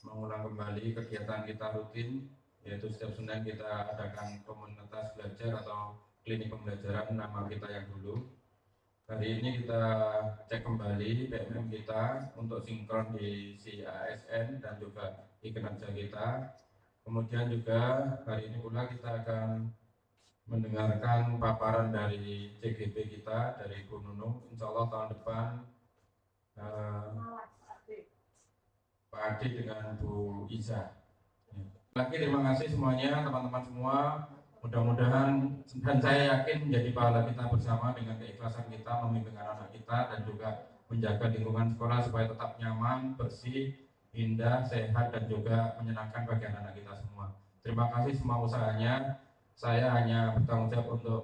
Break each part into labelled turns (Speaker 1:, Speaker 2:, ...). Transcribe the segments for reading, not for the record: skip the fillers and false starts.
Speaker 1: mengulang kembali kegiatan kita rutin, yaitu setiap Senin kita adakan komunitas belajar atau klinik pembelajaran nama kita yang dulu. Hari ini kita cek kembali BMM kita untuk sinkron di CASN dan juga e-kinerja kita. Kemudian juga hari ini pula kita akan mendengarkan paparan dari CGP kita, dari Bu Nunung. Insya Allah tahun depan Pak Adi dengan Bu Iza. Lagi terima kasih semuanya teman-teman semua. Mudah-mudahan dan saya yakin menjadi pahala kita bersama dengan keikhlasan kita memimpin anak-anak kita dan juga menjaga lingkungan sekolah supaya tetap nyaman, bersih, indah, sehat dan juga menyenangkan bagi anak-anak kita semua. Terima kasih semua usahanya. Saya hanya bertanggung jawab untuk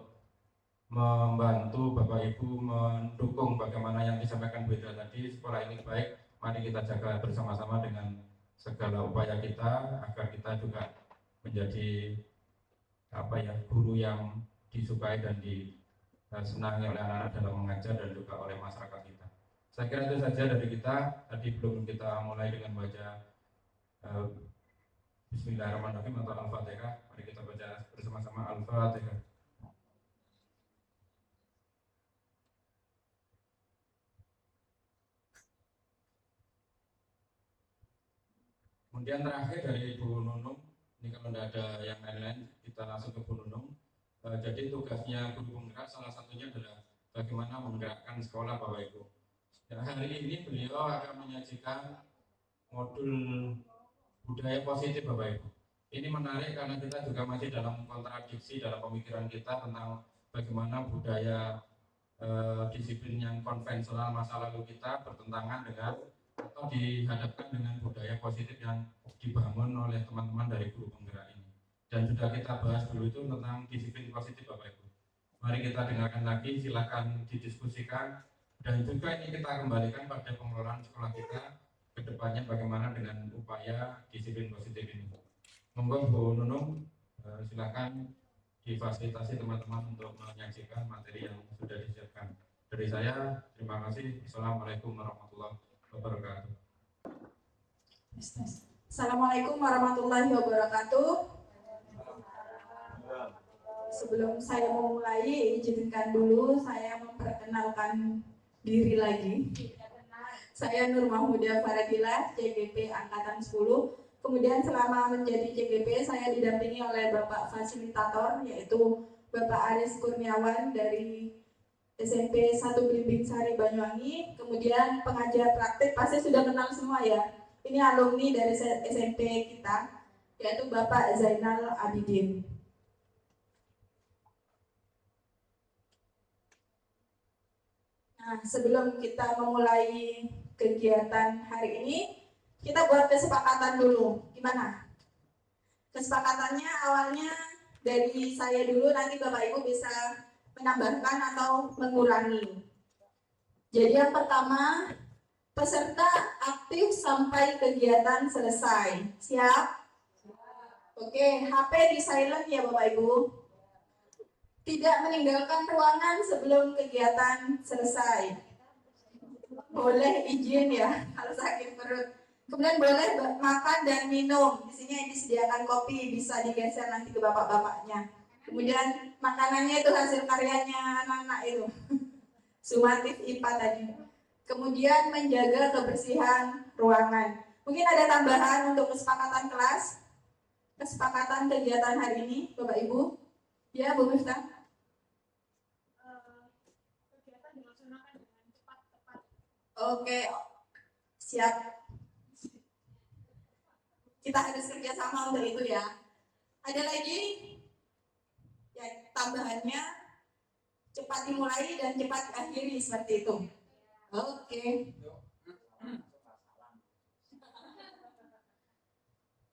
Speaker 1: membantu Bapak Ibu mendukung bagaimana yang disampaikan Bu Ida tadi. Sekolah ini baik, mari kita jaga bersama-sama dengan segala upaya kita agar kita juga menjadi guru yang disukai dan disenangi oleh anak-anak dalam mengajar dan juga oleh masyarakat kita. Saya kira itu saja dari kita. Tadi belum kita mulai dengan baca Bismillahirrahmanirrahim atau Al-Fatihah. Mari kita baca bersama-sama Al-Fatihah. Kemudian terakhir dari Bu Nunung, ini kalau tidak ada yang lain-lain, kita langsung ke Bu Nunung. Jadi tugasnya guru penggerak salah satunya adalah bagaimana menggerakkan sekolah Bapak Ibu. Dan hari ini beliau akan menyajikan modul budaya positif Bapak Ibu. Ini menarik karena kita juga masih dalam kontradiksi dalam pemikiran kita tentang bagaimana budaya disiplin yang konvensional masa lalu kita bertentangan dengan atau dihadapkan dengan budaya positif yang dibangun oleh teman-teman dari guru penggerak ini. Dan sudah kita bahas dulu itu tentang disiplin positif Bapak Ibu. Mari kita dengarkan lagi, silakan didiskusikan dan juga ini kita kembalikan pada pengelolaan sekolah kita ke depannya bagaimana dengan upaya disiplin positif ini. Monggo Bu Nunung, silakan difasilitasi teman-teman untuk menyajikan materi yang sudah disiapkan. Dari saya, terima kasih. Assalamualaikum warahmatullahi wabarakatuh.
Speaker 2: Assalamualaikum warahmatullahi wabarakatuh. Sebelum saya memulai, izinkan dulu saya memperkenalkan diri lagi. Saya Nur Mahmuda Faradila, CGP Angkatan 10. Kemudian selama menjadi CGP, saya didampingi oleh Bapak Fasilitator, yaitu Bapak Aris Kurniawan dari SMP 1 Belimbing Sari Banyuwangi. Kemudian pengajar praktik pasti sudah kenal semua ya. Ini alumni dari SMP kita, yaitu Bapak Zainal Abidin. Nah, sebelum kita memulai kegiatan hari ini, kita buat kesepakatan dulu. Gimana? Kesepakatannya awalnya dari saya dulu, nanti Bapak Ibu bisa menambahkan atau mengurangi. Jadi yang pertama, peserta aktif sampai kegiatan selesai. Siap? Oke, HP di silent ya Bapak Ibu. Tidak meninggalkan ruangan sebelum kegiatan selesai. Boleh izin ya kalau sakit perut. Kemudian boleh makan dan minum. Di sini yang disediakan kopi, bisa digeser nanti ke bapak-bapaknya. Kemudian makanannya itu hasil karyanya anak-anak itu. Sumatif IPA tadi. Kemudian menjaga kebersihan ruangan. Mungkin ada tambahan untuk kesepakatan kelas, kesepakatan kegiatan hari ini, Bapak Ibu. Ya, Bu Miftah. Kegiatan dilaksanakan dengan cepat, tepat. Oke, siap. Kita harus kerjasama untuk itu ya. Ada lagi? Ya, tambahannya cepat dimulai dan cepat diakhiri seperti itu. Oke.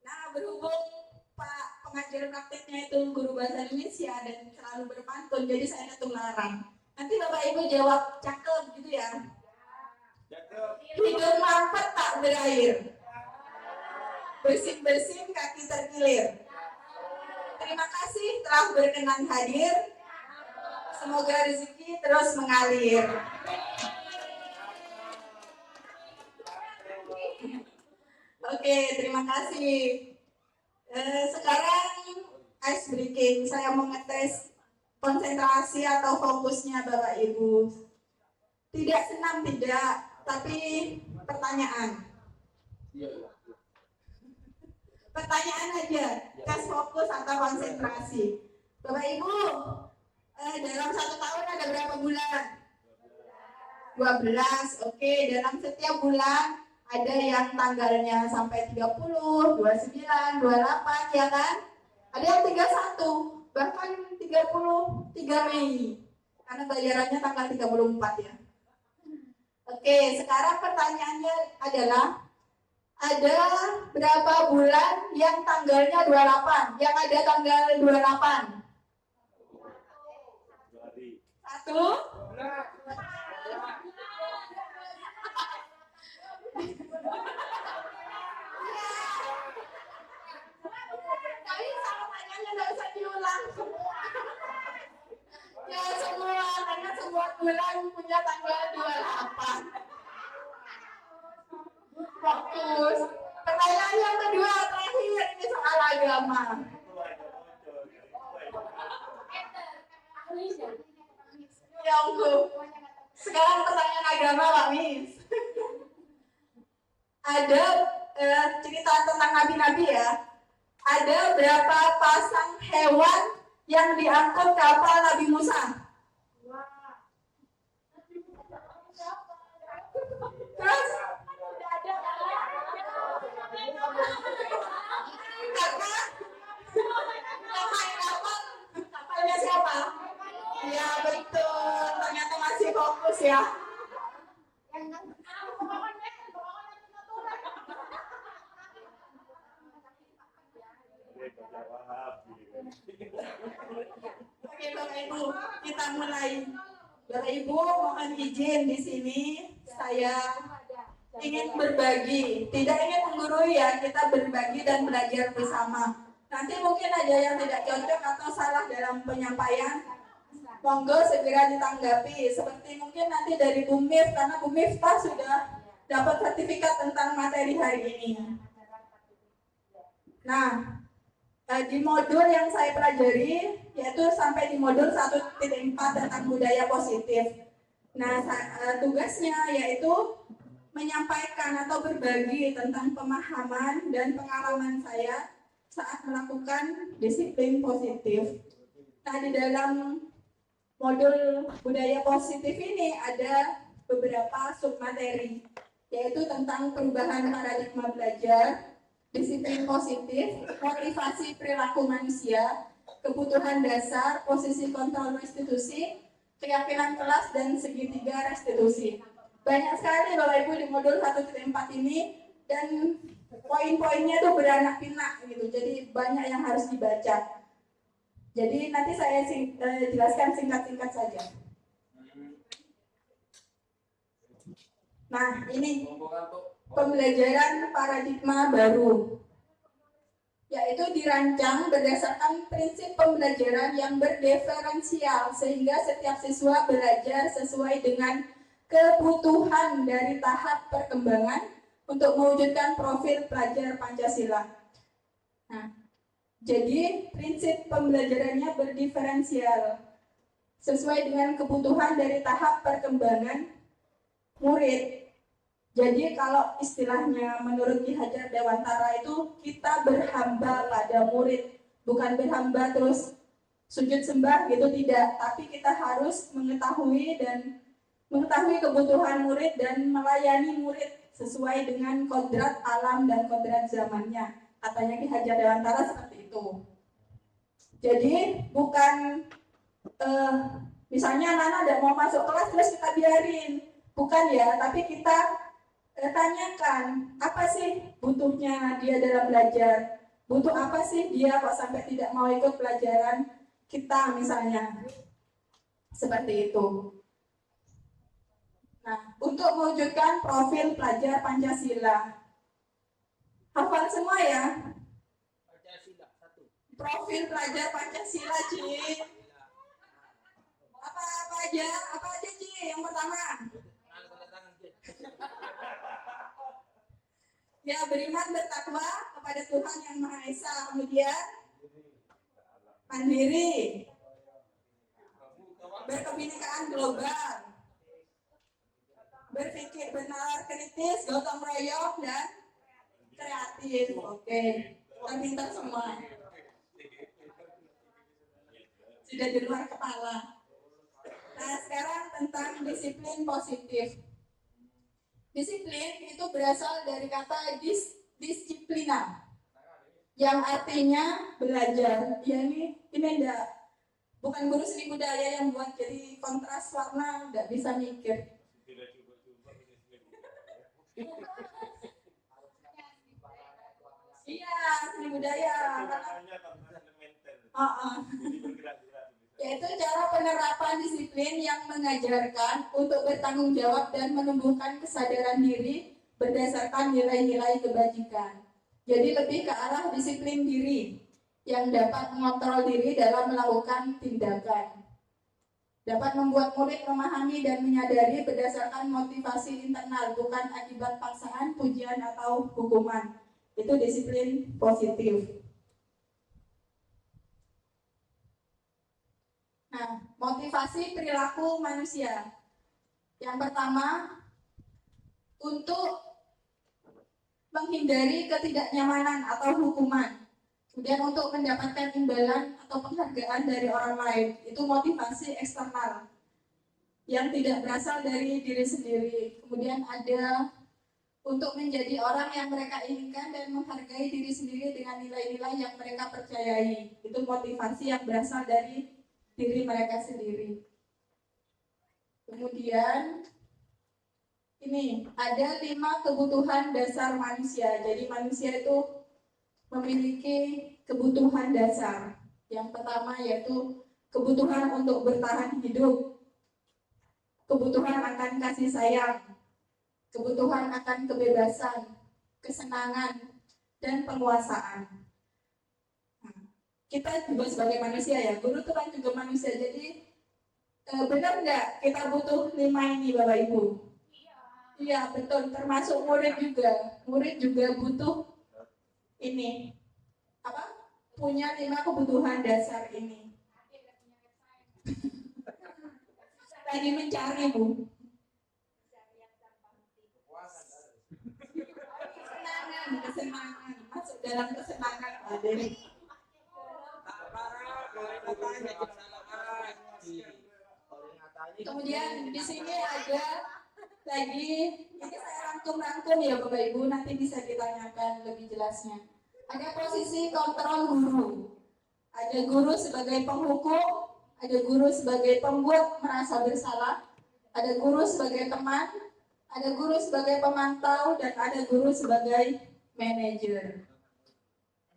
Speaker 2: Nah, berhubung Pak pengajar praktiknya itu guru bahasa Indonesia dan selalu berpantun, jadi saya ketularan. Nanti Bapak Ibu jawab cakep gitu ya. Hidung mampet tak berair. Bersin-bersin kaki terkilir. Terima kasih telah berkenan hadir. Semoga rezeki terus mengalir. Oke, terima kasih. Sekarang ice breaking. Saya mau ngetes konsentrasi atau fokusnya Bapak Ibu. Tidak senam, tidak, tapi pertanyaan. Pertanyaan aja, tes fokus atau konsentrasi. Bapak Ibu, dalam 1 tahun ada berapa bulan? 12. Oke, dalam setiap bulan ada yang tanggalnya sampai 30, 29, 28, ya kan? Ada yang 31, bahkan 33 Mei. Karena bayarannya tanggal 34 ya. Oke, sekarang pertanyaannya adalah ada berapa bulan yang tanggalnya 28? Yang ada tanggal 28? 1. Tapi sama tanyanya nggak usah diulang. Ya semua, karena semua bulan punya tanggal 28. Fokus. Pertanyaan yang kedua terakhir, ini soal agama. Ya ampun. Sekarang pertanyaan agama, Pak Mis. Ada cerita tentang nabi-nabi ya. Ada berapa pasang hewan yang diangkut kapal Nabi Musa? Terus? Karena yang main kapalnya siapa? Ya betul, ternyata masih fokus ya. Oke Bapak Ibu, kita mulai. Bapak Ibu mohon izin di sini saya ingin berbagi, tidak ingin menggurui ya, kita berbagi dan belajar bersama. Nanti mungkin ada yang tidak cocok atau salah dalam penyampaian, monggo segera ditanggapi. Seperti mungkin nanti dari Bu Mif, karena Bu Miftah sudah dapat sertifikat tentang materi hari ini. Nah, di modul yang saya pelajari yaitu sampai di modul 1.4 tentang budaya positif. Nah, tugasnya yaitu menyampaikan atau berbagi tentang pemahaman dan pengalaman saya saat melakukan disiplin positif. Nah, di dalam modul budaya positif ini ada beberapa submateri, yaitu tentang perubahan paradigma belajar, disiplin positif, motivasi perilaku manusia, kebutuhan dasar, posisi kontrol restitusi, keyakinan kelas, dan segitiga restitusi. Banyak sekali Bapak Ibu di modul 1.4 ini, dan poin-poinnya tuh beranak pinak gitu, jadi banyak yang harus dibaca. Jadi nanti saya jelaskan singkat-singkat saja. Nah, ini pembelajaran paradigma baru, yaitu dirancang berdasarkan prinsip pembelajaran yang berdiferensial sehingga setiap siswa belajar sesuai dengan kebutuhan dari tahap perkembangan untuk mewujudkan profil pelajar Pancasila. Nah, jadi prinsip pembelajarannya berdiferensial sesuai dengan kebutuhan dari tahap perkembangan murid. Jadi kalau istilahnya menurut Ki Hajar Dewantara itu kita berhamba pada murid, bukan berhamba terus sujud sembah gitu, tidak, tapi kita harus mengetahui kebutuhan murid dan melayani murid sesuai dengan kodrat alam dan kodrat zamannya. Katanya Ki Hajar Dewantara seperti itu. Jadi bukan misalnya anak-anak tidak mau masuk kelas terus kita biarin, bukan ya, tapi kita tanyakan apa sih butuhnya dia dalam belajar, butuh apa sih dia kok sampai tidak mau ikut pelajaran kita misalnya, seperti itu. Nah, untuk mewujudkan profil pelajar Pancasila, hafal semua ya? Profil pelajar Pancasila, Ci. Apa aja Ci? Yang pertama. Ya, beriman bertakwa kepada Tuhan yang Maha Esa. Kemudian mandiri, berkebinekaan global, berpikir benar, kritis, gotong royong, dan kreatif. Oke, kita pintar semua. Sudah di luar kepala. Nah, sekarang tentang disiplin positif. Disiplin itu berasal dari kata disiplina, yang artinya belajar. Ya ini enggak, bukan guru seni budaya yang buat jadi kontras warna, enggak bisa mikir. Iya, seni budaya. Yaitu cara penerapan disiplin yang mengajarkan untuk bertanggung jawab dan menumbuhkan kesadaran diri berdasarkan nilai-nilai kebajikan. Jadi lebih ke arah disiplin diri yang dapat mengontrol diri dalam melakukan tindakan. Dapat membuat murid memahami dan menyadari berdasarkan motivasi internal, bukan akibat paksaan, pujian, atau hukuman. Itu disiplin positif. Nah, motivasi perilaku manusia. Yang pertama, untuk menghindari ketidaknyamanan atau hukuman. Kemudian untuk mendapatkan imbalan atau penghargaan dari orang lain. Itu motivasi eksternal yang tidak berasal dari diri sendiri. Kemudian ada untuk menjadi orang yang mereka inginkan dan menghargai diri sendiri dengan nilai-nilai yang mereka percayai. Itu motivasi yang berasal dari diri mereka sendiri. Kemudian ini ada 5 kebutuhan dasar manusia. Jadi manusia itu memiliki kebutuhan dasar. Yang pertama yaitu kebutuhan untuk bertahan hidup, kebutuhan akan kasih sayang, kebutuhan akan kebebasan, kesenangan, dan penguasaan. Kita juga sebagai manusia ya, guru itu kan juga manusia, jadi benar nggak kita butuh 5 ini Bapak Ibu? Iya betul, termasuk murid juga butuh ini apa? Punya 5 kebutuhan dasar ini. Lagi mencari Bu. Kesenangan, masuk dalam kesenangan Adik. Kemudian di sini ada lagi, ini saya rangkum-rangkum ya Bapak Ibu, nanti bisa ditanyakan lebih jelasnya. Ada posisi kontrol guru. Ada guru sebagai penghukum, ada guru sebagai pembuat merasa bersalah, ada guru sebagai teman, ada guru sebagai pemantau, dan ada guru sebagai manajer.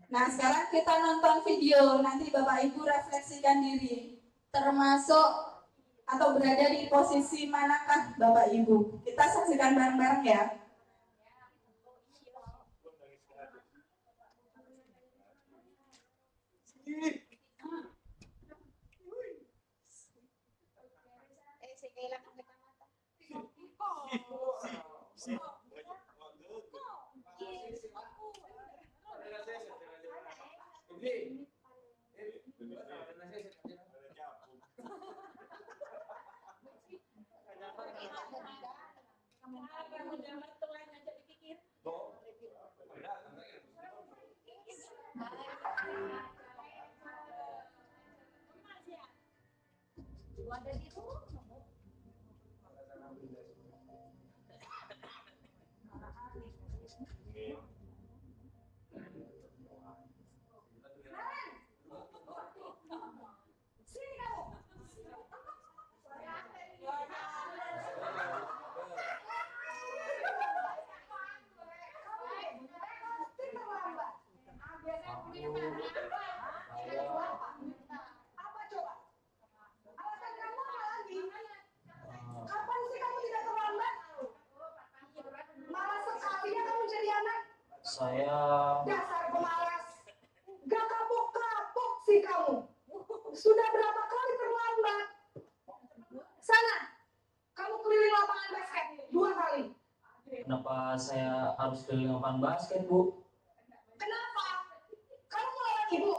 Speaker 2: Nah, sekarang kita nonton video, nanti Bapak Ibu refleksikan diri, termasuk atau berada di posisi manakah Bapak Ibu. Kita saksikan bareng-bareng ya.
Speaker 3: Saya
Speaker 4: dasar pemalas, gak kapok-kapok sih kamu. Sudah berapa kali terlambat? Sana, kamu keliling lapangan basket 2 kali.
Speaker 3: kenapa saya harus keliling lapangan basket, Bu?
Speaker 4: Kenapa? Kamu melawan ibu?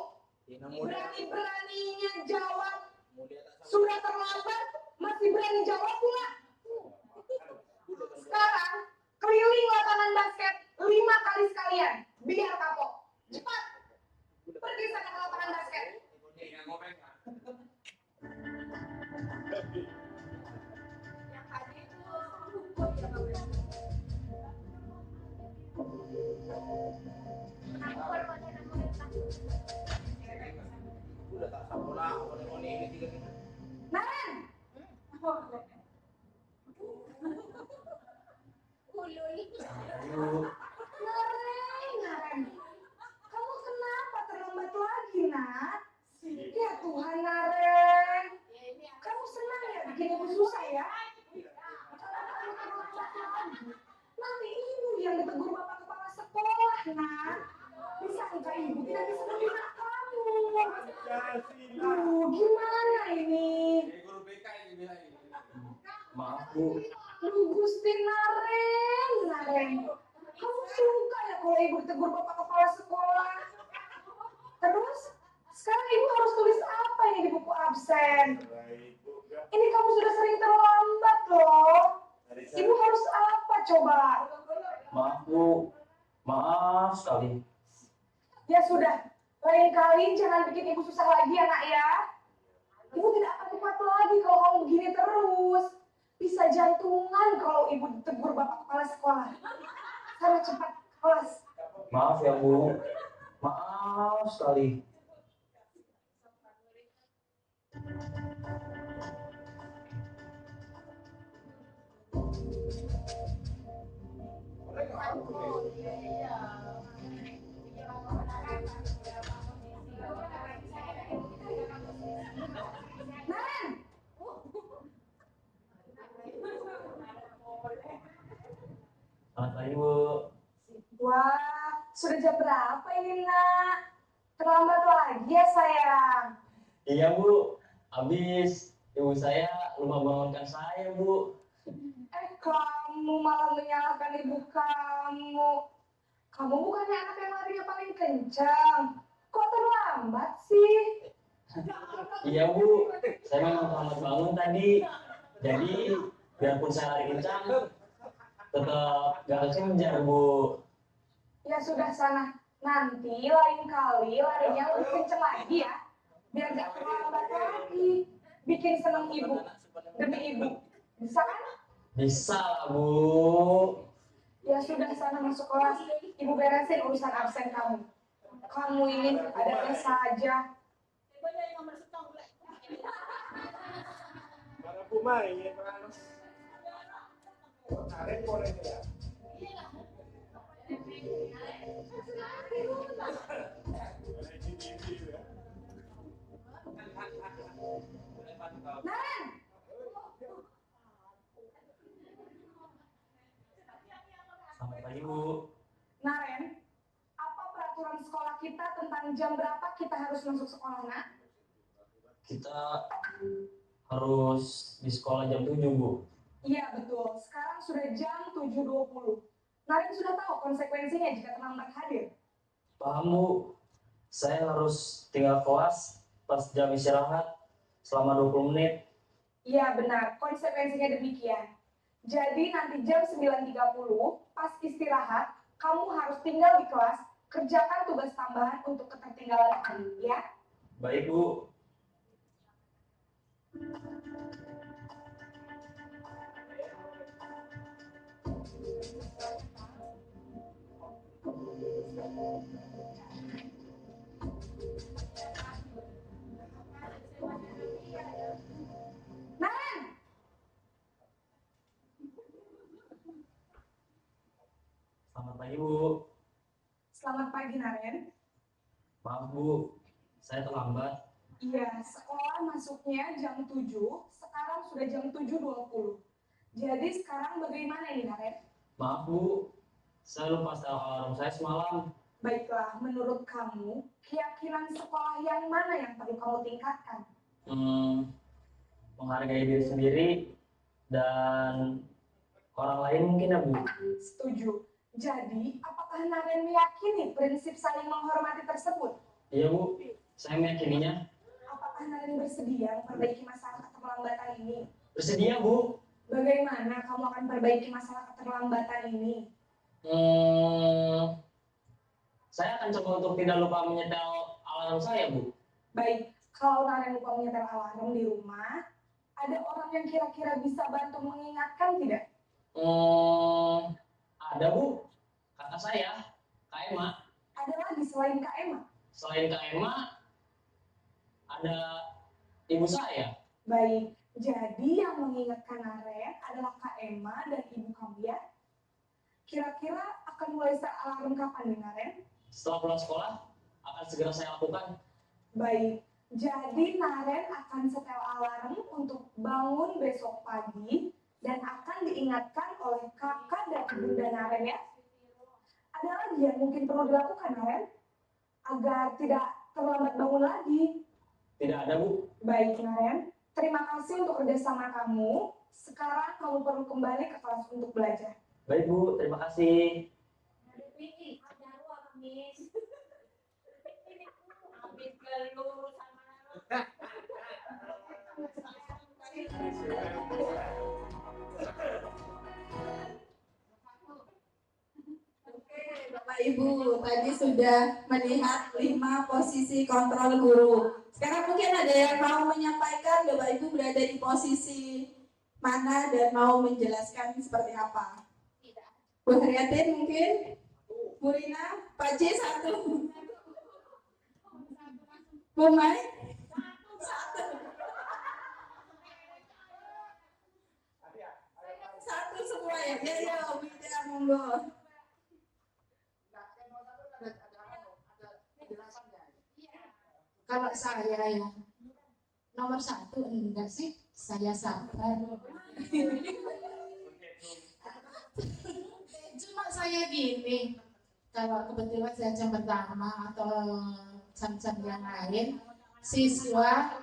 Speaker 4: Berani-beraninya jawab. Sudah terlambat, masih berani jawab pula. Sekarang, keliling lapangan basket 5 kali sekalian. Biar kapok. Cepat. Pergi sana ke lapangan basket. Naren!
Speaker 3: Bu,
Speaker 4: Naren. Kamu kenapa terlambat lagi, nak? Ya Tuhan, Naren. Kamu senang ya bikin ibu susah ya? Nanti ibu yang ditegur bapak kepala sekolah, nak. Disangka ibu tidak bisa melihat kamu. Duh, gimana ini?
Speaker 3: maaf Bu.
Speaker 4: Duh, Gusti Naren. Kamu suka ya kalau ibu ditegur bapak kepala sekolah? Terus, sekarang ibu harus tulis apa ini di buku absen? Ini kamu sudah sering terlambat loh. Ibu harus apa coba?
Speaker 3: Maaf Bu, maaf sekali.
Speaker 4: Ya sudah, lain kali jangan bikin ibu susah lagi ya nak ya. Ibu tidak akan kuat lagi kalau kamu begini terus. Bisa jantungan kalau ibu ditegur bapak kepala sekolah. Sana cepat kelas.
Speaker 3: Maaf ya Bu, maaf sekali.
Speaker 4: Naren,
Speaker 3: Selamat pagi Bu.
Speaker 4: wah sudah jam berapa ini nak? Terlambat lagi ya sayang.
Speaker 3: Iya Bu, habis ibu saya lupa bangunkan saya Bu.
Speaker 4: Kamu malah menyalahkan ibu kamu. Kamu bukannya anak yang larinya paling kencang. Kok terlambat sih?
Speaker 3: Iya Bu, saya memang terlambat bangun tadi. Jadi biarpun saya lari kencang, tetap gak kejar Bu.
Speaker 4: Ya sudah sana. Nanti lain kali larinya lebih kencang lagi ya. Biar gak terlambat lagi. Bikin seneng ibu. Demi ibu. Bisa kan?
Speaker 3: Bisa lah Bu.
Speaker 4: Ya sudah sana masuk kelas. Ibu beresin urusan absen kamu. Kamu ini ada saja.
Speaker 5: Para pemain, Mas. Tarik boleh ya.
Speaker 4: Naren!
Speaker 3: Selamat pagi Bu.
Speaker 4: Naren, apa peraturan sekolah kita tentang jam berapa kita harus masuk sekolah, nak?
Speaker 3: Kita harus di sekolah jam 7 Bu.
Speaker 4: Iya betul, sekarang sudah jam 7.20. Naren sudah tahu konsekuensinya jika terlambat hadir.
Speaker 3: Paham Bu, saya harus tinggal kelas pas jam istirahat selama 20 menit.
Speaker 4: Iya benar, konsekuensinya demikian. Jadi nanti jam 9.30 pas istirahat, kamu harus tinggal di kelas, kerjakan tugas tambahan untuk ketertinggalan tadi, ya.
Speaker 3: Baik Bu.
Speaker 4: Naren!
Speaker 3: Selamat pagi Bu.
Speaker 4: Selamat pagi, Naren.
Speaker 3: Maaf Bu, saya terlambat.
Speaker 4: Iya, sekolah masuknya jam 7, sekarang sudah jam 7.20. Jadi sekarang bagaimana ini, Naren?
Speaker 3: Maaf Bu, saya lupa setel alarm saya semalam.
Speaker 4: Baiklah, menurut kamu, keyakinan sekolah yang mana yang perlu kamu tingkatkan?
Speaker 3: Menghargai diri sendiri dan orang lain mungkin ya Bu.
Speaker 4: Setuju. Jadi, apakah Naren meyakini prinsip saling menghormati tersebut?
Speaker 3: Iya Bu, saya meyakininya.
Speaker 4: Apakah Naren bersedia memperbaiki masalah keterlambatan ini?
Speaker 3: Bersedia Bu.
Speaker 4: Bagaimana kamu akan perbaiki masalah keterlambatan ini?
Speaker 3: Saya akan coba untuk tidak lupa menyetel alarm saya Bu.
Speaker 4: Baik, kalau Naren lupa menyetel alarm di rumah, ada orang yang kira-kira bisa bantu mengingatkan tidak?
Speaker 3: Ada Bu, kakak saya, Kak Emma.
Speaker 4: Ada lagi selain Kak Emma?
Speaker 3: Selain Kak Emma, ada ibu saya.
Speaker 4: Baik, jadi yang mengingatkan Naren adalah Kak Emma dan ibu kamu ya? Kira-kira akan mulai set alarm kapan nih Naren?
Speaker 3: Setelah pulang sekolah, akan segera saya lakukan.
Speaker 4: Baik, jadi Naren akan setel alarm untuk bangun besok pagi dan akan diingatkan oleh kakak dan bunda Naren ya. Ada lagi yang mungkin perlu dilakukan Naren agar tidak terlambat bangun lagi?
Speaker 3: Tidak ada Bu.
Speaker 4: Baik Naren, terima kasih untuk kerjasama kamu. Sekarang kamu perlu kembali ke kelas untuk belajar.
Speaker 3: Baik Bu, terima kasih.
Speaker 2: Oke, Bapak Ibu, tadi sudah melihat 5 posisi kontrol guru. Sekarang mungkin ada yang mau menyampaikan Bapak Ibu berada di posisi mana dan mau menjelaskan seperti apa? Bu Haryatin mungkin? Bu Rina? Pak J satu? Bu Mai? Satu. Satu semua ya? Ya, ya, Wida, monggo.
Speaker 6: Kalau saya ya nomor 1 enggak sih, saya sabar. Cuma saya gini, kalau kebetulan saya jam pertama atau jam-jam yang lain, siswa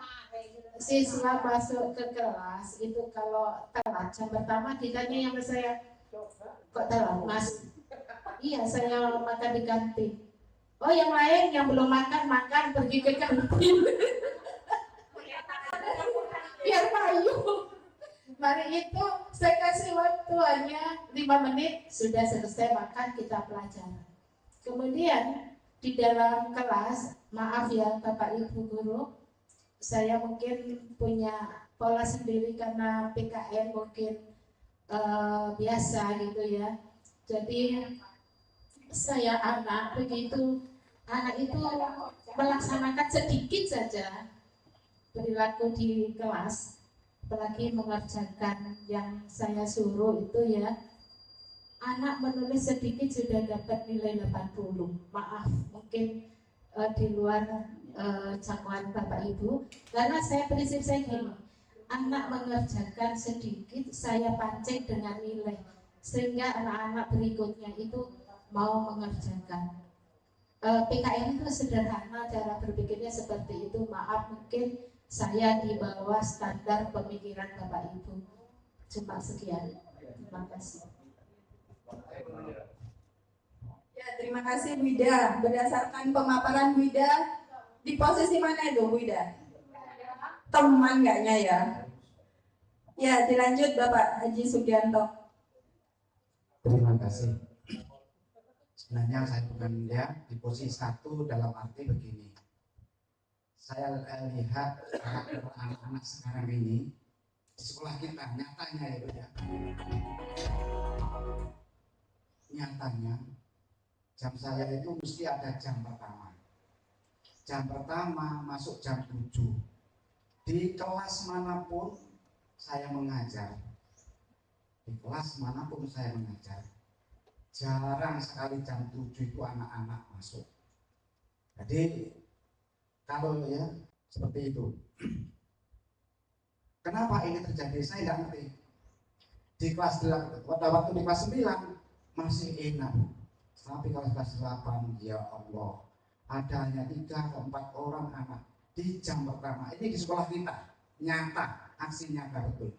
Speaker 6: masuk ke kelas itu kalau telat jam pertama ditanya yang saya, kok telat Mas? Iya, saya makan di kantin. Oh, yang lain yang belum makan pergi ke kantin. Biar payu. Mari itu saya kasih waktu hanya 5 menit sudah selesai makan, kita pelajaran. Kemudian di dalam kelas, maaf ya Bapak Ibu guru, saya mungkin punya pola sendiri karena PKN mungkin biasa gitu ya. Jadi saya anak itu melaksanakan sedikit saja perilaku di kelas, apalagi mengerjakan yang saya suruh itu ya, anak menulis sedikit sudah dapat nilai 80. Maaf mungkin di luar jangkauan Bapak Ibu, karena prinsip saya gini, anak mengerjakan sedikit saya pancing dengan nilai sehingga anak-anak berikutnya itu mau mengerjakan. PKN itu sederhana, cara berpikirnya seperti itu. Maaf mungkin saya di bawah standar pemikiran Bapak Ibu. Cuma sekian. Terima kasih.
Speaker 2: Ya, terima kasih Bu Ida. Berdasarkan pemaparan Bu Ida, di posisi mana itu Bu Ida? Teman enggaknya ya? Ya, dilanjut Bapak Haji Sugianto.
Speaker 7: Terima kasih. Sebenarnya saya bukan ya di posisi 1 dalam arti begini. Saya lihat karakter anak-anak sekarang ini di sekolah kita nyatanya itu ya. Nyatanya jam saya itu mesti ada jam pertama. Jam pertama masuk jam 7. Di kelas manapun saya mengajar. Di kelas manapun saya mengajar. Jarang sekali jam 7 itu anak-anak masuk. Jadi kalau ya seperti itu. Kenapa ini terjadi? Saya tidak ngerti. Di kelas 8, pada waktu di kelas 9 masih enak. Tapi kalau kelas 8, ya Allah, ada hanya 3 atau 4 orang anak di jam pertama. Ini di sekolah kita, nyata, aksi nyata betul.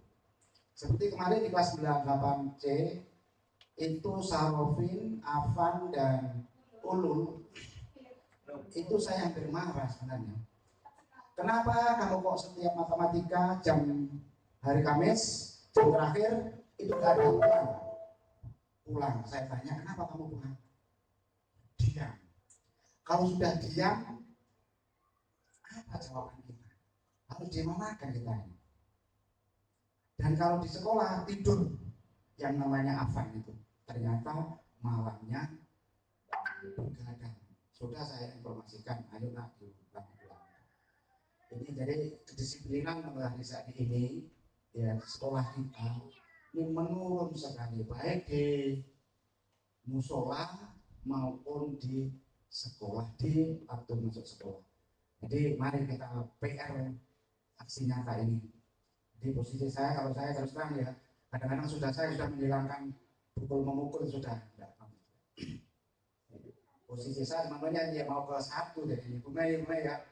Speaker 7: Seperti kemarin di kelas 98C itu Sarofin, Afan dan Ulul itu saya hampir marah sebenarnya. Kenapa kamu kok setiap matematika jam hari Kamis jam terakhir itu gak ada pulang? Saya tanya kenapa kamu pulang? Diam. Kalau sudah diam, apa jawaban kita? Harus dimanakan kita ini? Dan kalau di sekolah tidur, yang namanya Afan itu ternyata malamnya begadang. Sudah saya informasikan, ayo nak diulang. Ini jadi kedisiplinan hari saat ini ya sekolah kita ini menurun sekali, baik di musola maupun di sekolah, di waktu masuk sekolah. Jadi mari kita PR aksi nyata ini. Di posisi saya, kalau saya terus terang ya, kadang-kadang saya sudah menghilangkan pukul memukul sudah. Posisi saya namanya dia mau ke 1 jadi bungai ya.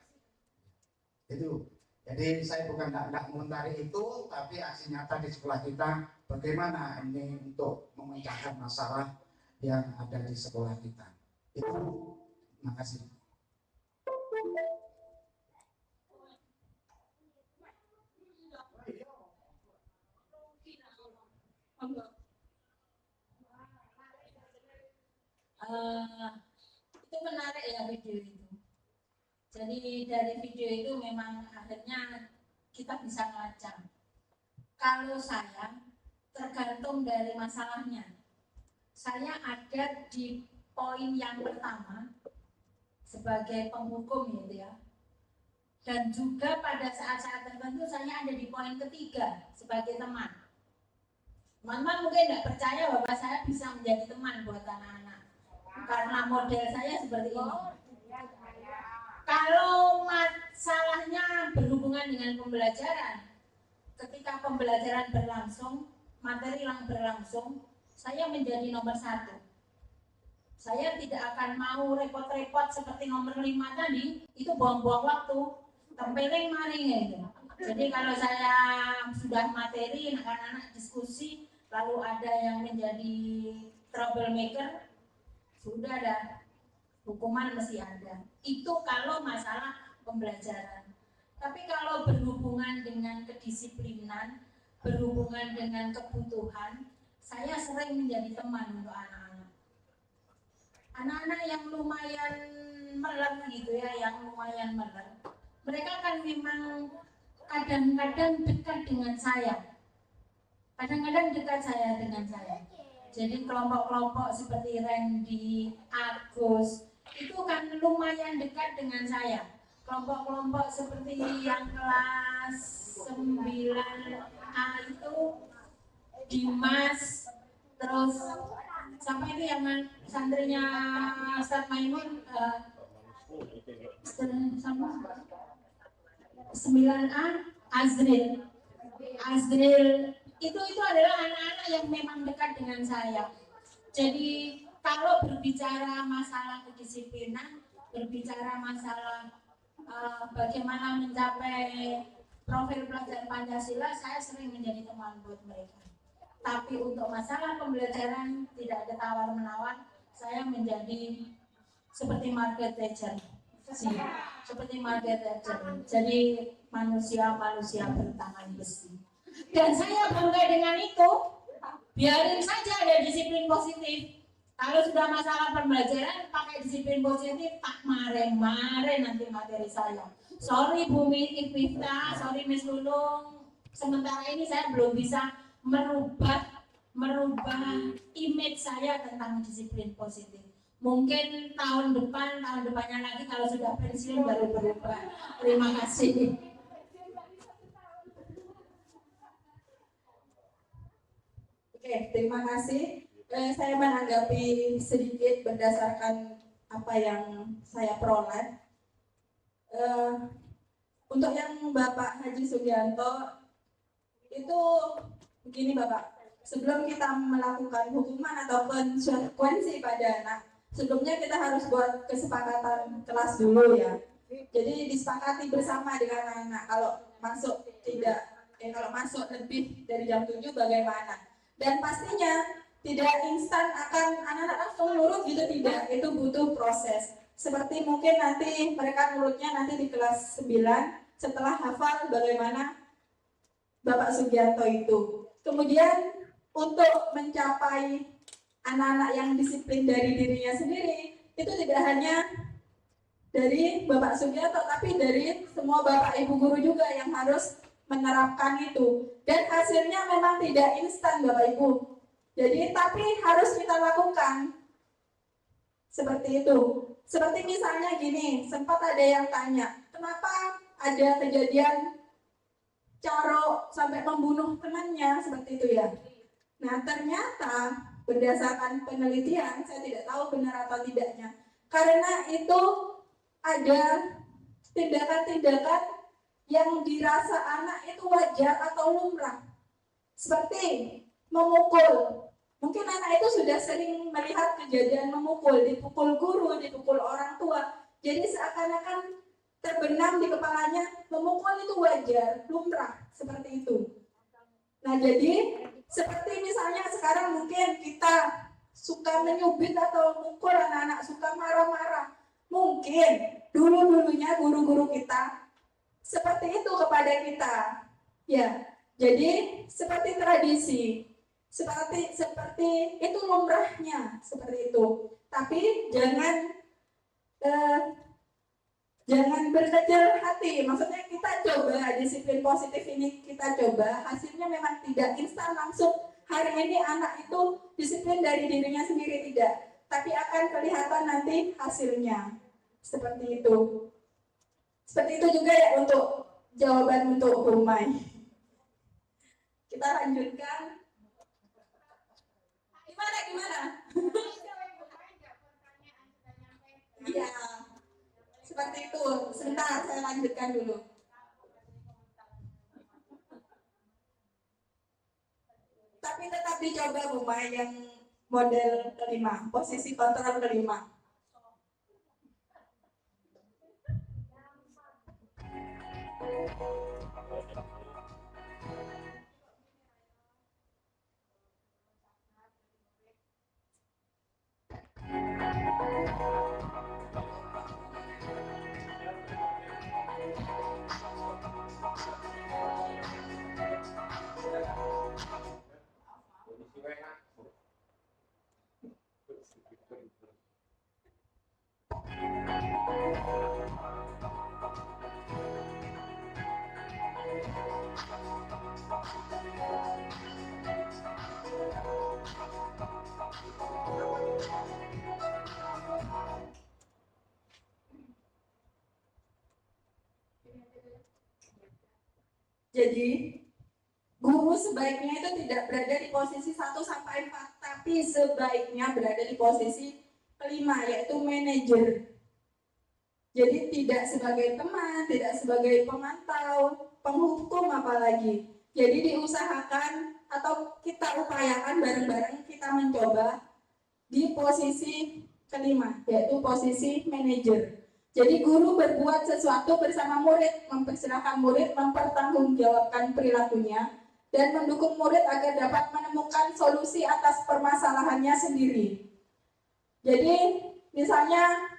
Speaker 7: Itu. Jadi saya bukan tidak mengomentari itu, tapi aksi nyata di sekolah kita bagaimana ini untuk memecahkan masalah yang ada di sekolah kita. Itu, terima kasih.
Speaker 8: Itu menarik ya video itu. Jadi dari video itu memang akhirnya kita bisa melacak. Kalau saya tergantung dari masalahnya. Saya ada di poin yang pertama sebagai penghukum gitu ya. Dan juga pada saat-saat tertentu saya ada di poin ketiga sebagai teman. Teman-teman mungkin tidak percaya bahwa saya bisa menjadi teman buat anak-anak. Karena model saya seperti ini. Kalau masalahnya berhubungan dengan pembelajaran, ketika pembelajaran berlangsung, materi yang berlangsung, saya menjadi nomor 1. Saya tidak akan mau repot-repot seperti nomor 5 tadi, itu buang-buang waktu, tempeling maring gitu. Jadi kalau saya sudah materi, anak-anak diskusi, lalu ada yang menjadi troublemaker, sudah ada. Hukuman mesti ada. Itu kalau masalah pembelajaran. Tapi kalau berhubungan dengan kedisiplinan, berhubungan dengan kebutuhan, saya sering menjadi teman untuk anak-anak. Anak-anak yang lumayan meler gitu ya, yang lumayan meler. Mereka kan memang kadang-kadang dekat dengan saya. Kadang-kadang dekat saya dengan saya. Jadi kelompok-kelompok seperti Randy, Agus, itu kan lumayan dekat dengan saya. Kelompok-kelompok seperti yang kelas 9A itu Dimas, terus sampai itu yang santrinya Ustaz Maimun sama 9A Azril itu adalah anak-anak yang memang dekat dengan saya. Jadi kalau berbicara masalah kedisiplinan, berbicara masalah bagaimana mencapai profil pelajar Pancasila, saya sering menjadi teman buat mereka. Tapi untuk masalah pembelajaran tidak ada tawar-menawar, saya menjadi seperti Margaret Thatcher. Seperti Margaret Thatcher. Jadi manusia-manusia bertangan besi. Dan saya bangga dengan itu. Biarin saja ada disiplin positif. Kalau sudah masalah pembelajaran pakai disiplin positif, tak mare-mare nanti materi saya. Sorry Bumi Ifta, sorry Miss Lulung. Sementara ini saya belum bisa merubah image saya tentang disiplin positif. Mungkin tahun depannya lagi kalau sudah pensiun baru berubah. Terima kasih.
Speaker 2: Oke, terima kasih. Saya menanggapi sedikit berdasarkan apa yang saya peroleh. Untuk yang Bapak Haji Sugianto itu begini Bapak, sebelum kita melakukan hukuman atau konsekuensi pada anak, sebelumnya kita harus buat kesepakatan kelas dulu ya. Jadi disepakati bersama dengan anak kalau masuk tidak kalau masuk lebih dari jam 7 bagaimana. Dan pastinya tidak instan akan anak-anak langsung nurut gitu, tidak, itu butuh proses. Seperti mungkin nanti mereka nurutnya nanti di kelas 9 setelah hafal bagaimana Bapak Sugianto itu. Kemudian untuk mencapai anak-anak yang disiplin dari dirinya sendiri, itu tidak hanya dari Bapak Sugianto, tapi dari semua Bapak Ibu guru juga yang harus menerapkan itu. Dan hasilnya memang tidak instan Bapak Ibu. Jadi tapi harus kita lakukan. Seperti itu. Seperti misalnya gini, sempat ada yang tanya, kenapa ada kejadian Caro sampai membunuh temannya, seperti itu ya. Nah, ternyata berdasarkan penelitian, saya tidak tahu benar atau tidaknya, karena itu ada tindakan-tindakan yang dirasa anak itu wajar atau lumrah. Seperti memukul. Mungkin anak itu sudah sering melihat kejadian memukul, dipukul guru, dipukul orang tua. Jadi seakan-akan terbenam di kepalanya, memukul itu wajar, lumrah, seperti itu. Nah, jadi seperti misalnya sekarang mungkin kita suka menyubit atau mukul anak-anak, suka marah-marah. Mungkin dulu-dulunya guru-guru kita seperti itu kepada kita. Ya, jadi seperti tradisi. Seperti itu lumrahnya, seperti itu. Tapi jangan berkecil hati. Maksudnya kita coba disiplin positif ini, kita coba, hasilnya memang tidak instan langsung hari ini anak itu disiplin dari dirinya sendiri, tidak, tapi akan kelihatan nanti hasilnya. Seperti itu. Seperti itu juga ya untuk jawaban untuk Humay. Kita lanjutkan. Gimana? Iya, seperti itu. Sebentar, saya lanjutkan dulu. Tapi tetap dicoba Humay yang model kelima, posisi kontrol kelima. Jadi guru sebaiknya itu tidak berada di posisi 1 sampai 4, tapi sebaiknya berada di posisi kelima, yaitu manajer. Jadi tidak sebagai teman, tidak sebagai pemantau, penghukum apalagi. Jadi diusahakan atau kita upayakan bareng-bareng kita mencoba di posisi kelima, yaitu posisi manajer. Jadi guru berbuat sesuatu bersama murid, mempersilahkan murid mempertanggungjawabkan perilakunya dan mendukung murid agar dapat menemukan solusi atas permasalahannya sendiri. Jadi misalnya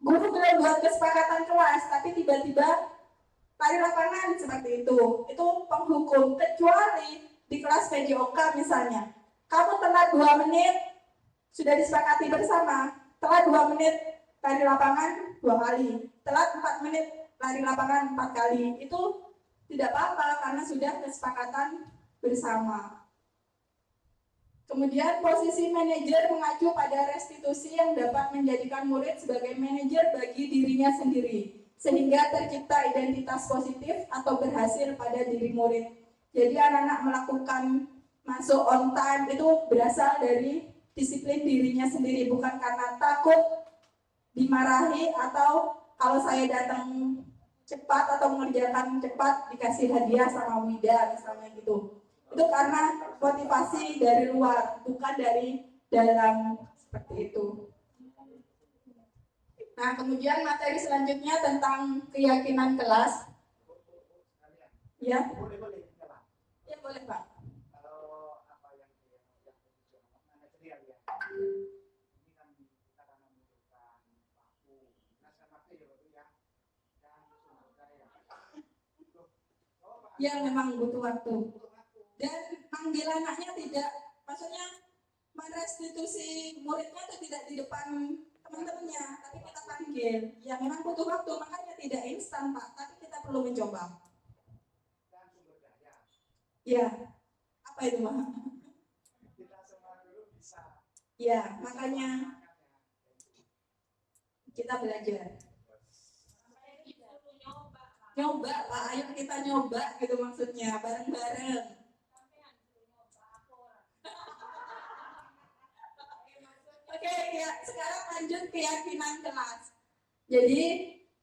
Speaker 2: guru belum buat kesepakatan kelas, tapi tiba-tiba lari lapangan seperti itu penghukum. Kecuali di kelas PJOK misalnya, kamu telat 2 menit, sudah disepakati bersama, telat 2 menit lari lapangan 2 kali, telat 4 menit lari lapangan 4 kali, itu tidak apa-apa karena sudah kesepakatan bersama. Kemudian posisi manajer mengacu pada restitusi yang dapat menjadikan murid sebagai manajer bagi dirinya sendiri, sehingga tercipta identitas positif atau berhasil pada diri murid. Jadi anak-anak melakukan masuk on time itu berasal dari disiplin dirinya sendiri, bukan karena takut dimarahi atau kalau saya datang cepat atau mengerjakan cepat dikasih hadiah sama Wida misalnya gitu. Itu karena motivasi dari luar, bukan dari dalam, seperti itu. Nah, kemudian materi selanjutnya tentang keyakinan kelas. Ya. Boleh Pak.
Speaker 7: Kalau apa yang manajerial ya, ini kan kita akan membutuhkan waktu, naskah waktu ya Bapak ya, dan sumber daya.
Speaker 2: Ya memang butuh waktu. Dan panggil anaknya tidak, maksudnya merestitusi muridnya itu tidak di depan teman-temannya, tapi kita panggil. Ya memang butuh waktu, makanya tidak instan Pak, tapi kita perlu mencoba.
Speaker 7: Dan sumber daya.
Speaker 2: Ya, apa itu Pak?
Speaker 7: Kita semua dulu bisa.
Speaker 2: Ya, makanya kita belajar. Nyoba Pak, ayo kita nyoba gitu maksudnya, bareng-bareng. Oke, ya, sekarang lanjut keyakinan kelas. Jadi,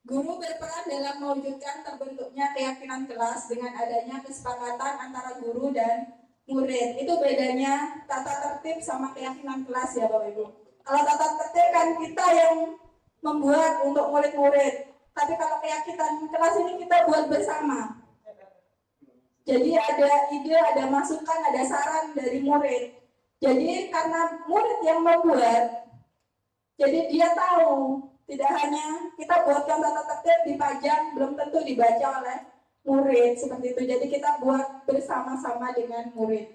Speaker 2: guru berperan dalam mewujudkan terbentuknya keyakinan kelas dengan adanya kesepakatan antara guru dan murid. Itu bedanya tata tertib sama keyakinan kelas ya Bapak Ibu. Kalau tata tertib kan kita yang membuat untuk murid-murid. Tapi kalau keyakinan kelas ini kita buat bersama. Jadi ada ide, ada masukan, ada saran dari murid. Jadi karena murid yang membuat, jadi dia tahu, tidak hanya kita buatkan tata tertib dipajang, belum tentu dibaca oleh murid seperti itu. Jadi kita buat bersama-sama dengan murid.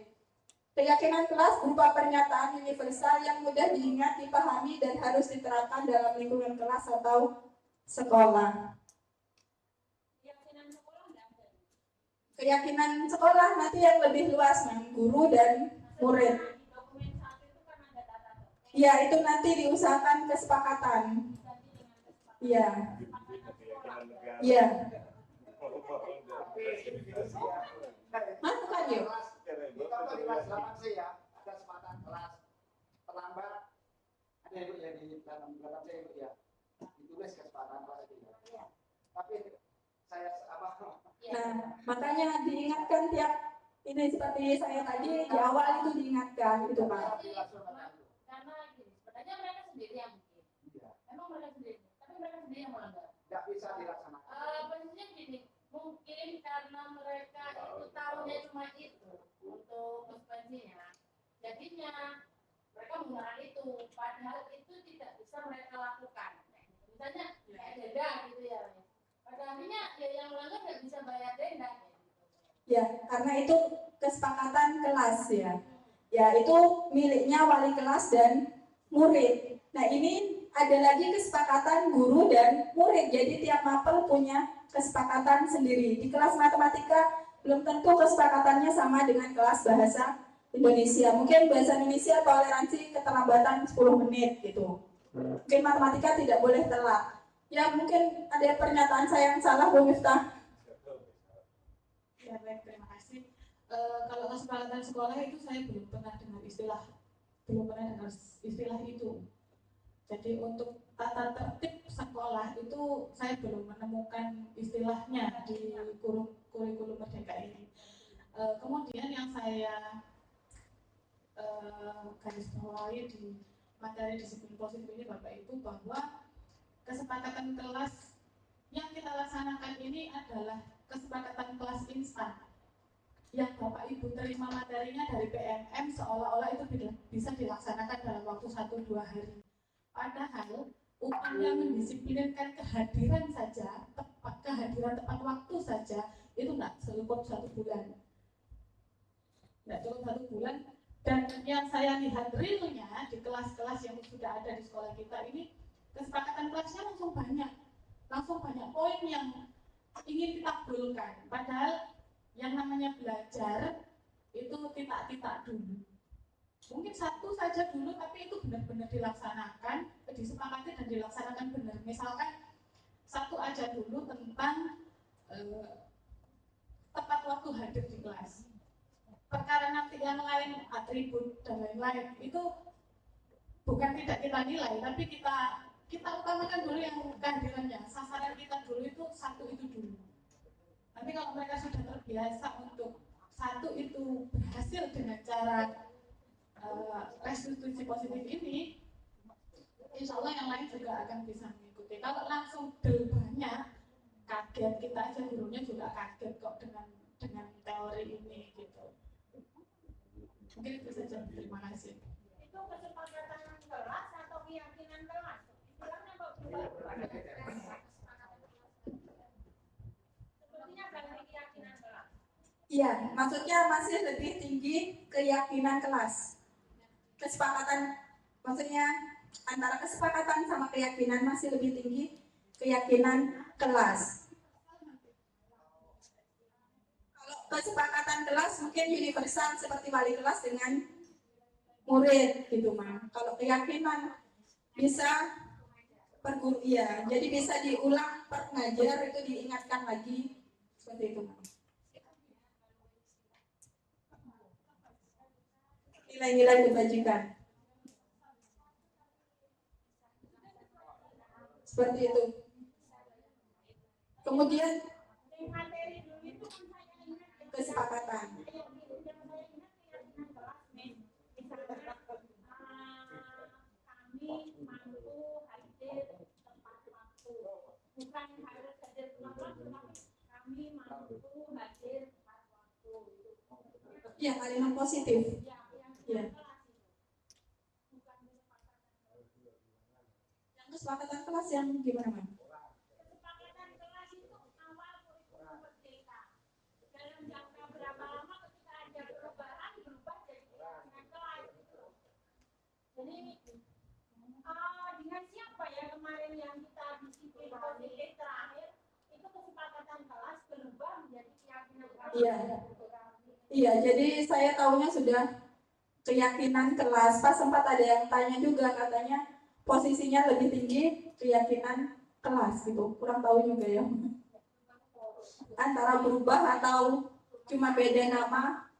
Speaker 2: Keyakinan kelas berupa pernyataan universal yang mudah diingat, dipahami, dan harus diterapkan dalam lingkungan kelas atau sekolah. Keyakinan sekolah nanti yang lebih luas, guru dan murid. Ya, itu nanti diusahakan kesepakatan. Iya. Iya. Hah, bukan yuk?
Speaker 7: Contoh di kelas 8 C ya, ada kesempatan kelas terlambat. Ada Ibu ya di dalam 8 C Ibu ya. Ditulis kesempatan kelas itu ya. Tapi saya apa?
Speaker 2: Nah, makanya diingatkan tiap ini seperti saya tadi di awal itu diingatkan gitu Pak.
Speaker 8: Karena gini, sebenarnya mereka sendiri yang bikin. Emang mereka sendiri, tapi mereka sendiri yang melanggar.
Speaker 7: Nggak bisa dilaksanakan.
Speaker 8: Maksudnya gini, mungkin karena mereka itu tahunya cuma itu untuk konsekuensinya, jadinya mereka menggunakan itu, padahal itu tidak bisa mereka lakukan. Misalnya kayak denda gitu ya. Pada akhirnya ya yang melanggar nggak bisa bayar denda.
Speaker 2: Ya, karena itu kesepakatan kelas ya. Ya, itu miliknya wali kelas dan murid. Nah, ini ada lagi kesepakatan guru dan murid. Jadi tiap mapel punya kesepakatan sendiri. Di kelas matematika belum tentu kesepakatannya sama dengan kelas bahasa Indonesia. Mungkin bahasa Indonesia toleransi keterlambatan 10 menit gitu. Mungkin matematika tidak boleh telat. Ya, mungkin ada pernyataan saya yang salah, Bu Miftah.
Speaker 6: Ya, baik, terima kasih. Kalau kesepakatan sekolah itu saya belum pernah dengar istilah itu. Jadi untuk tata tertib sekolah itu saya belum menemukan istilahnya di kurikulum Merdeka ini. Kemudian yang saya garis bawahi di materi disiplin positif ini Bapak Ibu, bahwa kesepakatan kelas yang kita laksanakan ini adalah kesepakatan kelas instan yang Bapak Ibu terima materinya dari PMM seolah-olah itu bisa dilaksanakan dalam waktu 1-2 hari. Padahal upaya mendisiplinkan kehadiran saja, kehadiran tepat waktu saja itu tidak cukup 1 bulan. Tidak cukup 1 bulan. Dan yang saya lihat realnya di kelas-kelas yang sudah ada di sekolah kita ini, kesepakatan kelasnya langsung banyak poin yang ingin kita kabulkan. Padahal yang namanya belajar itu titak-titak dulu. Mungkin 1 saja dulu, tapi itu benar-benar dilaksanakan, disepakati dan dilaksanakan benar. Misalkan 1 aja dulu tentang tepat waktu hadir di kelas. Perkara nanti yang lain, atribut dan lain-lain, itu bukan tidak kita nilai, tapi kita utamakan dulu yang kehadirannya. Sasaran kita dulu itu 1 itu dulu. Nanti kalau mereka sudah terbiasa untuk 1 itu berhasil dengan cara restitusi positif ini, insya Allah yang lain juga akan bisa mengikuti. Kalau langsung banyak, kaget kita aja, gurunya juga kaget kok dengan teori ini gitu. Mungkin itu saja. Terima kasih.
Speaker 8: Itu kesepakatan kelas atau keyakinan kelas? Istilahnya kok berubah-ubah. Sepertinya berarti keyakinan kelas.
Speaker 2: Iya, maksudnya masih lebih tinggi keyakinan kelas. Kesepakatan, maksudnya antara kesepakatan sama keyakinan masih lebih tinggi keyakinan kelas. Kalau kesepakatan kelas mungkin universal seperti wali kelas dengan murid gitu mah. Kalau keyakinan bisa per guru, iya, jadi bisa diulang per pengajar, itu diingatkan lagi seperti itu mah. Nilai-nilai kebajikan seperti itu. Kemudian
Speaker 8: Materi dulu itu kan saya ingat
Speaker 2: kesepakatan.
Speaker 8: yang saya ingat keyakinan kelas nih. Misalnya kami mampu hadir tepat waktu. Bukan harus hadir tepat waktu, tapi kami mampu hadir tepat waktu.
Speaker 2: Ya, kalimat positif.
Speaker 8: Ya,
Speaker 2: Ya.
Speaker 8: kelas itu. Bukan kesepakatan.
Speaker 2: Yang kesepakatan kelas yang gimana, Man?
Speaker 8: Kesepakatan kelas itu awal kurikulum merdeka. Dalam jangka berapa lama ketika ada perubahan berubah jadi keyakinan kelas gitu. Jadi dengan siapa ya kemarin yang kita disiplin positif terakhir itu kesepakatan kelas berubah menjadi keyakinan kelas.
Speaker 2: Iya. Iya, jadi saya tahunya sudah keyakinan kelas. Pas sempat ada yang tanya juga, katanya posisinya lebih tinggi keyakinan kelas gitu. Kurang tahu juga ya. Antara berubah atau cuma beda nama.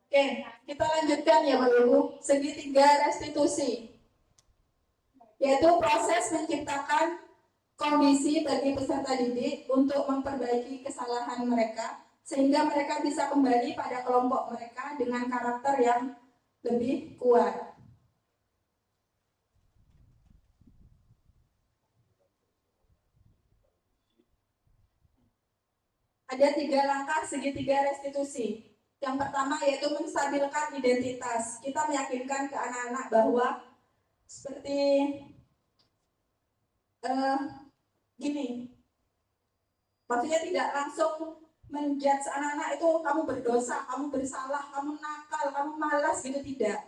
Speaker 2: Oke, kita lanjutkan ya Bapak Ibu. Segitiga restitusi, yaitu proses menciptakan kondisi bagi peserta didik untuk memperbaiki kesalahan mereka sehingga mereka bisa kembali pada kelompok mereka dengan karakter yang lebih kuat. Ada 3 langkah segitiga restitusi. Yang pertama yaitu menstabilkan identitas. Kita meyakinkan ke anak-anak bahwa seperti gini, maksudnya tidak langsung menjudge anak-anak itu kamu berdosa, kamu bersalah, kamu nakal, kamu malas gitu, tidak.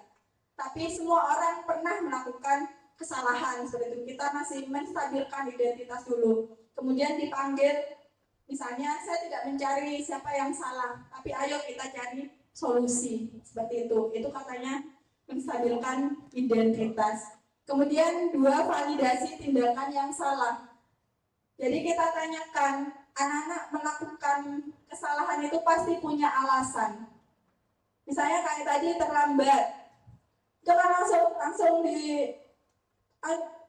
Speaker 2: Tapi semua orang pernah melakukan kesalahan seperti itu. Kita masih menstabilkan identitas dulu. Kemudian dipanggil, misalnya saya tidak mencari siapa yang salah, tapi ayo kita cari solusi seperti itu. Itu katanya menstabilkan identitas. Kemudian 2, validasi tindakan yang salah. Jadi kita tanyakan, anak-anak melakukan kesalahan itu pasti punya alasan. Misalnya kayak tadi terlambat, itu kan langsung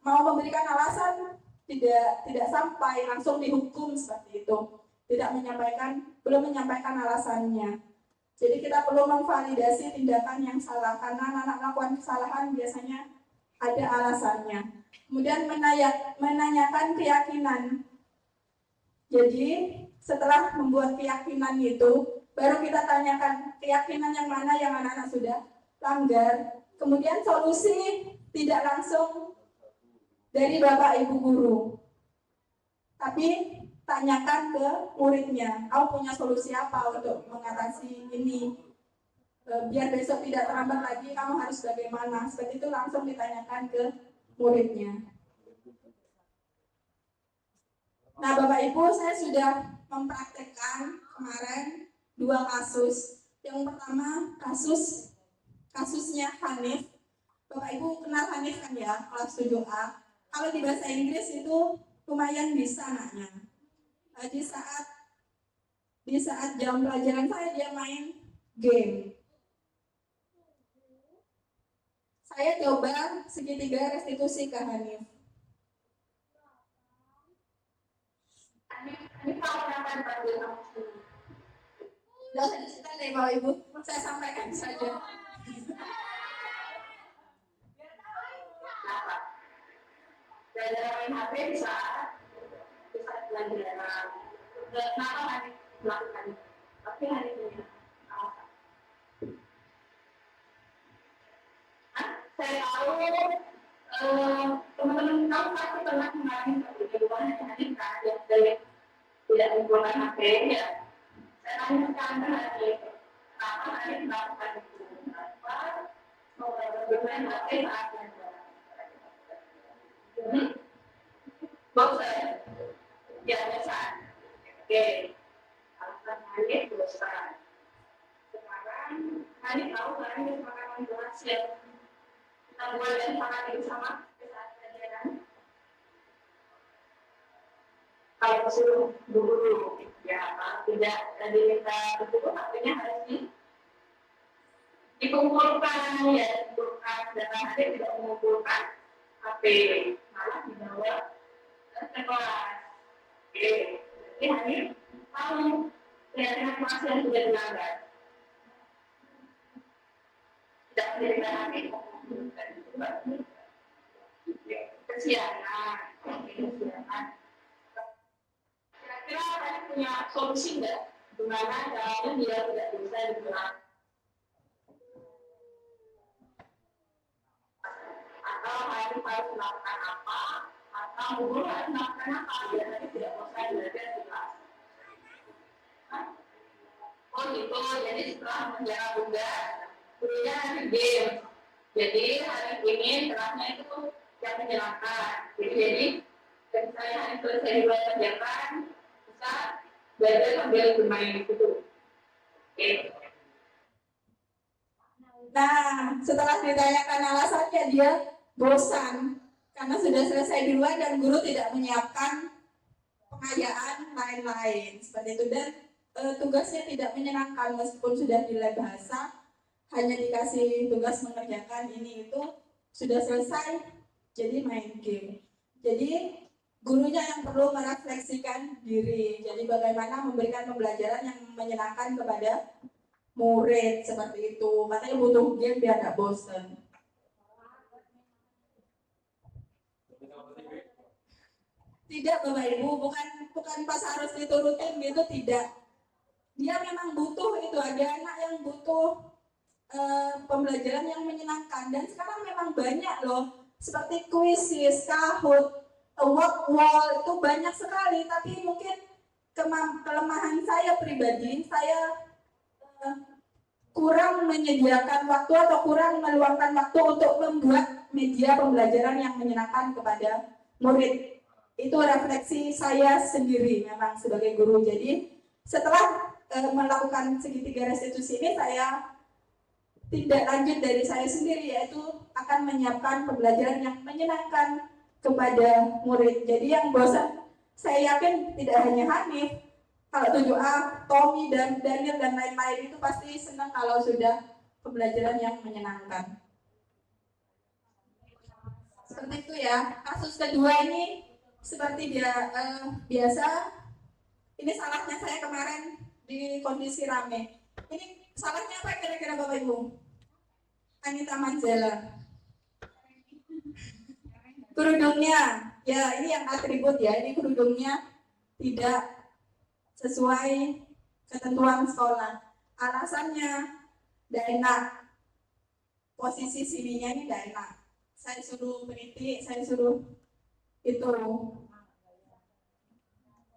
Speaker 2: mau memberikan alasan tidak sampai, langsung dihukum seperti itu. Belum menyampaikan alasannya. Jadi kita perlu memvalidasi tindakan yang salah karena anak-anak melakukan kesalahan biasanya ada alasannya. Kemudian menanyakan keyakinan. Jadi setelah membuat keyakinan itu, baru kita tanyakan keyakinan yang mana yang anak-anak sudah langgar. Kemudian solusi tidak langsung dari Bapak Ibu guru, tapi tanyakan ke muridnya, kamu punya solusi apa untuk mengatasi ini? Biar besok tidak terlambat lagi, kamu harus bagaimana? Seperti itu langsung ditanyakan ke muridnya. Nah Bapak Ibu, saya sudah mempraktekkan kemarin 2 kasus. Yang pertama kasusnya Hanif. Bapak Ibu kenal Hanif kan ya, kelas 7A. Kalau di bahasa Inggris itu lumayan bisa anaknya. Di saat jam pelajaran saya dia main game. Saya coba segitiga restitusi ke Hanif. Hanif tahu kenapa dipanggil aku? Udah usah diceritain deh Bapak Ibu, saya sampaikan saja. Belajar main HP bisa belajar. Kenapa Hanif melakukan?
Speaker 8: Tapi hari ini saya tahu teman-teman kamu pasti pernah mengalami kebutuhan hari kan yang tidak menggunakan HP ya. Saya tanyakan hari kenapa hari melakukan itu? Kenapa bermain HP saat belajar? Bosan? Ya bosan. Oke. Alasan hari bosan. Sekarang hari tahu hari makanan beras ya. Kita mulai dari makan itu sama saat pelajaran. Kalau suruh dulu ya tidak tadi kita betul artinya harus dikumpulkan ya, dikumpulkan data hari tidak mengumpulkan HP malah dibawa ke kelas. Oke, jadi hari tahu kelihatan kelas yang sudah dilanggar. Tidak menjadi hari kesiangan. Kira-kira kalian punya solusi nggak? Gimana caranya dia tidak bisa digunakan? Atau harus melakukan apa? Atau guru harus melakukan apa? Biar nanti tidak bosan belajar di kelas. Oh gitu, jadi setelah menjaga bunda, gurunya nanti game. Jadi hari ini kelasnya itu yang menyenangkan. Jadi misalnya hari selesai dikerjakan, bisa belajar sambil bermain gitu. Oke.
Speaker 2: Nah, setelah ditanyakan alasannya dia bosan karena sudah selesai duluan dan guru tidak menyiapkan pengayaan lain-lain seperti itu, dan tugasnya tidak menyenangkan meskipun sudah nilai bahasa, hanya dikasih tugas mengerjakan ini itu sudah selesai jadi main game. Jadi gurunya yang perlu merefleksikan diri, jadi bagaimana memberikan pembelajaran yang menyenangkan kepada murid seperti itu. Katanya butuh game biar gak bosen. Tidak Bapak Ibu, bukan pas harus diturutin gitu, tidak. Dia memang butuh itu, ada anak yang butuh pembelajaran yang menyenangkan, dan sekarang memang banyak loh seperti kuisis, Kahoot, work wall itu banyak sekali, tapi mungkin kelemahan saya pribadi, saya kurang menyediakan waktu atau kurang meluangkan waktu untuk membuat media pembelajaran yang menyenangkan kepada murid. Itu refleksi saya sendiri memang sebagai guru. Jadi setelah melakukan segitiga restitusi ini, saya tidak lanjut dari saya sendiri, yaitu akan menyiapkan pembelajaran yang menyenangkan kepada murid. Jadi yang bosan saya yakin tidak hanya Hanif, kalau 7A, Tommy, dan Daniel dan lain-lain itu pasti senang kalau sudah pembelajaran yang menyenangkan. Seperti itu ya. Kasus kedua ini seperti biasa, ini salahnya saya kemarin di kondisi rame. Ini salahnya apa kira-kira Bapak Ibu? Anita Manzela. Kerudungnya, ya ini yang atribut ya, ini kerudungnya tidak sesuai ketentuan sekolah. Alasannya tidak enak, posisi sininya ini tidak enak. Saya suruh peniti, saya suruh itu.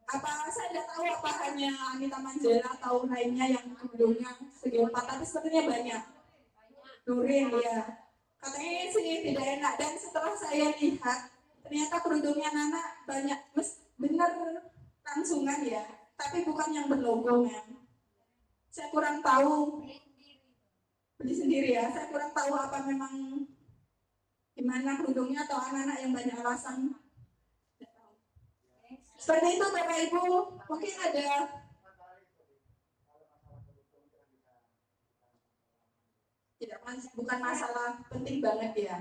Speaker 2: Apa saya tidak tahu apa hanya Anita Manzela atau lainnya yang kerudungnya segi 4, tapi sepertinya banyak. Nurin ya. Katanya sih tidak enak, dan setelah saya lihat ternyata kerudungnya Nana banyak, benar langsungan ya, tapi bukan yang berlogo kan. Saya kurang tahu, beli sendiri ya, saya kurang tahu apa memang gimana kerudungnya atau anak-anak yang banyak alasan. Seperti itu Bapak Ibu, mungkin ada tidak, bukan masalah penting banget ya.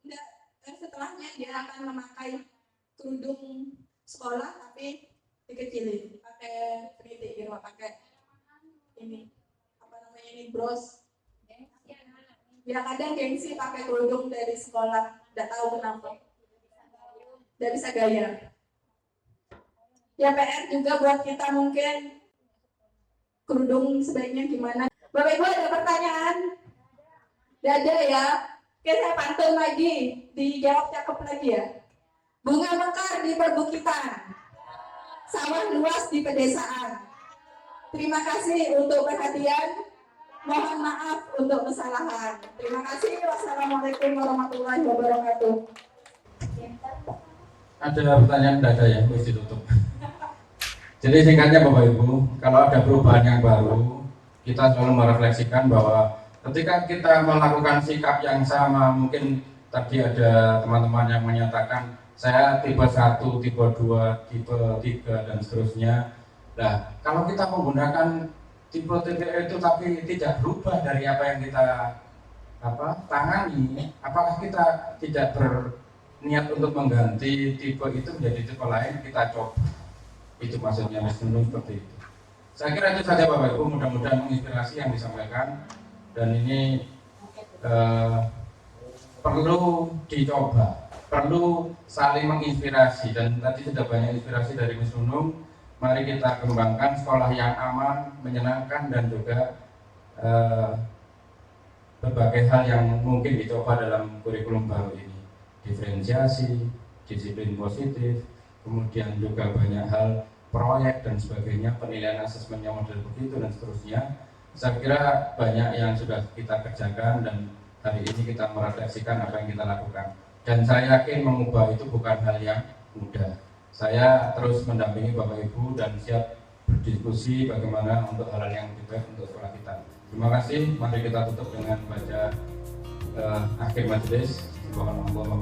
Speaker 2: Enggak, setelahnya dia akan memakai kerudung sekolah tapi dikecilin, pakai peniti gitu, pakai ini apa namanya ini bros. Ya kadang gengsi pakai kerudung dari sekolah, tidak tahu kenapa. Tidak bisa gaya. Ya PR juga buat kita mungkin kerudung sebaiknya gimana. Bapak Ibu ada pertanyaan? Tidak ada ya? Oke, saya pantun lagi. Dijawab cakep lagi ya. Bunga mekar di perbukitan. Sawah luas di pedesaan. Terima kasih untuk perhatian. Mohon maaf untuk kesalahan. Terima kasih. Wassalamualaikum warahmatullahi wabarakatuh.
Speaker 1: Ada pertanyaan? Tidak ada ya, harus ditutup. Jadi singkatnya Bapak Ibu, kalau ada perubahan yang baru, kita selalu merefleksikan bahwa ketika kita melakukan sikap yang sama, mungkin tadi ada teman-teman yang menyatakan saya tipe 1, tipe 2, tipe 3 dan seterusnya. Nah, kalau kita menggunakan tipe itu tapi tidak berubah dari apa yang kita tangani, apakah kita tidak berniat untuk mengganti tipe itu menjadi tipe lain, kita coba. Itu maksudnya menurut seperti itu. Saya kira itu saja Bapak Ibu, mudah-mudahan menginspirasi yang disampaikan, dan ini perlu dicoba, perlu saling menginspirasi, dan tadi sudah banyak inspirasi dari Miss Nunung. Mari kita kembangkan sekolah yang aman, menyenangkan, dan juga berbagai hal yang mungkin dicoba dalam kurikulum baru ini. Diferensiasi, disiplin positif, kemudian juga banyak hal proyek dan sebagainya, penilaian asesmennya model begitu dan seterusnya. Saya kira banyak yang sudah kita kerjakan dan hari ini kita merefleksikan apa yang kita lakukan. Dan saya yakin mengubah itu bukan hal yang mudah. Saya terus mendampingi Bapak Ibu dan siap berdiskusi bagaimana untuk hal yang lebih baik untuk sekolah kita. Terima kasih. Mari kita tutup dengan baca akhir majelis. Subhanallah.